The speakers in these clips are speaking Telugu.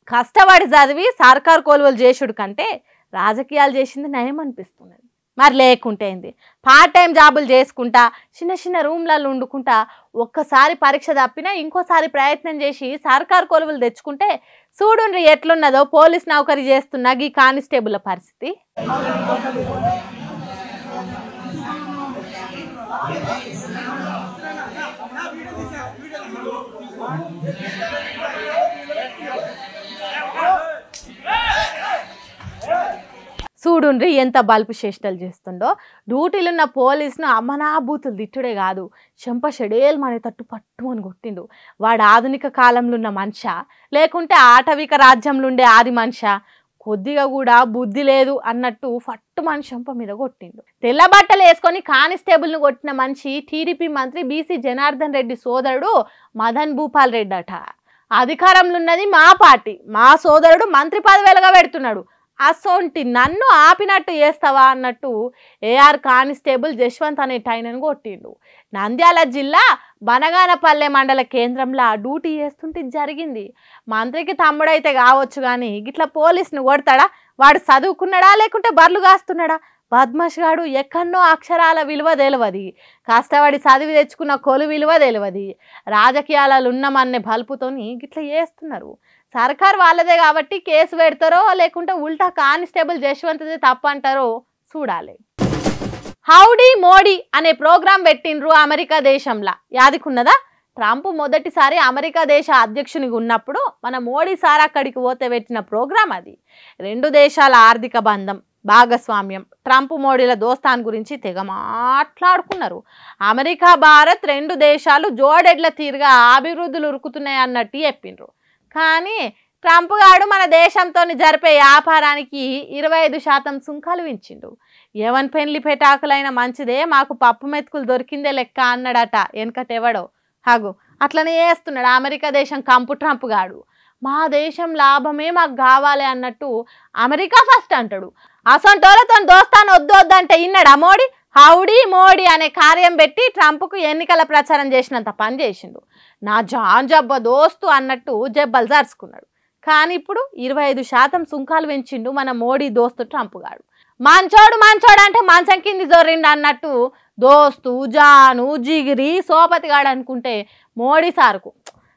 కష్టపడి చదివి సర్కారు కొలువులు చేసుడు కంటే రాజకీయాలు చేసింది నయం అనిపిస్తున్నది. మరి లేకుంటే ఏంది, పార్ట్ టైం జాబులు చేసుకుంటా చిన్న చిన్న రూమ్లలో వండుకుంటా ఒక్కసారి పరీక్ష తప్పినా ఇంకోసారి ప్రయత్నం చేసి సర్కారు కొలువులు తెచ్చుకుంటే చూడుండ్రి ఎట్లున్నదో పోలీస్ నౌకరీ చేస్తున్న ఈ కానిస్టేబుల్ పరిస్థితి. చూడుండ్రి ఎంత బల్పు చేష్టలు చేస్తుండో. డ్యూటీలున్న పోలీసును అమ్మనాభూతులు తిట్టుడే కాదు, చెంప షెడేలు మన తట్టు పట్టు అని కొట్టిండు. వాడు ఆధునిక కాలంలో ఉన్న మనిషా లేకుంటే ఆటవిక రాజ్యంలో ఉండే ఆది మనిషా, కొద్దిగా కూడా బుద్ధి లేదు అన్నట్టు ఫట్టు మనిషి చెంప మీద కొట్టిండు. తెల్ల బట్టలు వేసుకొని కానిస్టేబుల్ను కొట్టిన మనిషి టీడీపీ మంత్రి బీసీ జనార్దన్ రెడ్డి సోదరుడు మదన్ భూపాల్ రెడ్డి అట. అధికారంలో ఉన్నది మా పార్టీ, మా సోదరుడు మంత్రి పదవేలుగా పెడుతున్నాడు, అసొంటి నన్ను ఆపినట్టు చేస్తావా అన్నట్టు ఏఆర్ కానిస్టేబుల్ జశ్వంత్ అనే టైనను కొట్టిండు. నంద్యాల జిల్లా బనగానపల్లె మండల కేంద్రంలో డ్యూటీ చేస్తుంటే జరిగింది. మంత్రికి తమ్ముడైతే కావచ్చు కానీ గిట్లా పోలీసును కొడతాడా? వాడు చదువుకున్నాడా లేకుంటే బర్లు కాస్తున్నాడా? బద్మాష్ గాడు ఎక్కడనో అక్షరాల విలువ తెలియదు, కష్టపడి చదివి తెచ్చుకున్న కొలు విలువ తెలియదు, రాజకీయాలలో ఉన్నామనే బల్పుతోని గిట్లా చేస్తున్నారు. సర్కారు వాళ్ళదే కాబట్టి కేసు పెడతారో లేకుంటే ఉల్టా కానిస్టేబుల్ జశ్వంత్దే తప్పంటారో చూడాలి. హౌడీ మోడీ అనే ప్రోగ్రాం పెట్టిండ్రు అమెరికా దేశంలో. యాదికున్నదా? ట్రంప్ మొదటిసారి అమెరికా దేశ అధ్యక్షునిగా ఉన్నప్పుడు మన మోడీ సార్ అక్కడికి పోతే పెట్టిన ప్రోగ్రాం అది. రెండు దేశాల ఆర్థిక బంధం, భాగస్వామ్యం, ట్రంప్ మోడీల దోస్తాన్ గురించి తెగ మాట్లాడుకున్నారు. అమెరికా భారత్ రెండు దేశాలు జోడెడ్ల తీరుగా అభివృద్ధులు ఉరుకుతున్నాయి అన్నట్టు చెప్పిండ్రు. కానీ ట్రంప్ గాడు మన దేశంతో జరిపే వ్యాపారానికి 25% సుంకాలు వించిండు. ఎవన్ పెళ్లి పెటాకులైన మంచిదే, మాకు పప్పు మెతుకులు దొరికిందే లెక్క అన్నాడట వెనకటెవడో. హగు అట్లనే చేస్తున్నాడు అమెరికా దేశం కంపు ట్రంప్ గాడు. మా దేశం లాభమే మాకు కావాలి అన్నట్టు అమెరికా ఫస్ట్ అంటాడు. అసొంటోళ్ళతో దోస్తాను వద్దు వద్దంటే ఇన్నాడా మోడీ? హౌడీ మోడీ అనే కార్యం పెట్టి ట్రంప్కు ఎన్నికల ప్రచారం చేసినంత పని చేసిండు. నా జాన్ జబ్బ దోస్తు అన్నట్టు జబ్బలు జరుచుకున్నాడు. కానీ ఇప్పుడు 25% సుంకాలు పెంచిండు మన మోడీ దోస్తు ట్రంప్ గాడు. మంచోడు మంచోడు అంటే మంచం కింది జొర్రిండు అన్నట్టు దోస్తు జాను జిగిరి సోపతిగాడు అనుకుంటే మోడీ సార్కు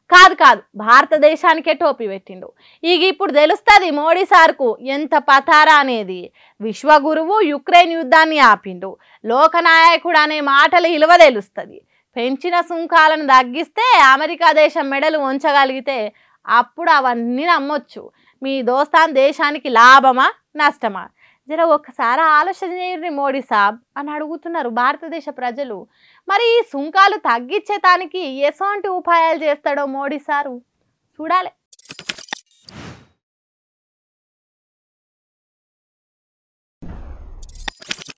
కాదు కాదు భారతదేశానికే టోపీ పెట్టిండు. ఇక ఇప్పుడు తెలుస్తుంది మోడీ సార్కు ఎంత పతారా అనేది. విశ్వగురువు యుక్రెయిన్ యుద్ధాన్ని ఆపిండు, లోకనాయకుడు అనే మాటలు ఇలువ తెలుస్తుంది. పెంచిన సుంకాలను తగ్గిస్తే అమెరికా దేశం మెడలు ఉంచగలిగితే అప్పుడు అవన్నీ నమ్మొచ్చు. మీ దోస్తాన్ దేశానికి లాభమా నష్టమా? జర ఒక్కసారి ఆలోచన చేయండి మోడీ సాబ్ అని అడుగుతున్నారు భారతదేశ ప్రజలు. మరి ఈ సుంకాలు తగ్గించేదానికి ఎటువంటి ఉపాయాలు చేస్తాడో మోడీ సారు చూడాలి.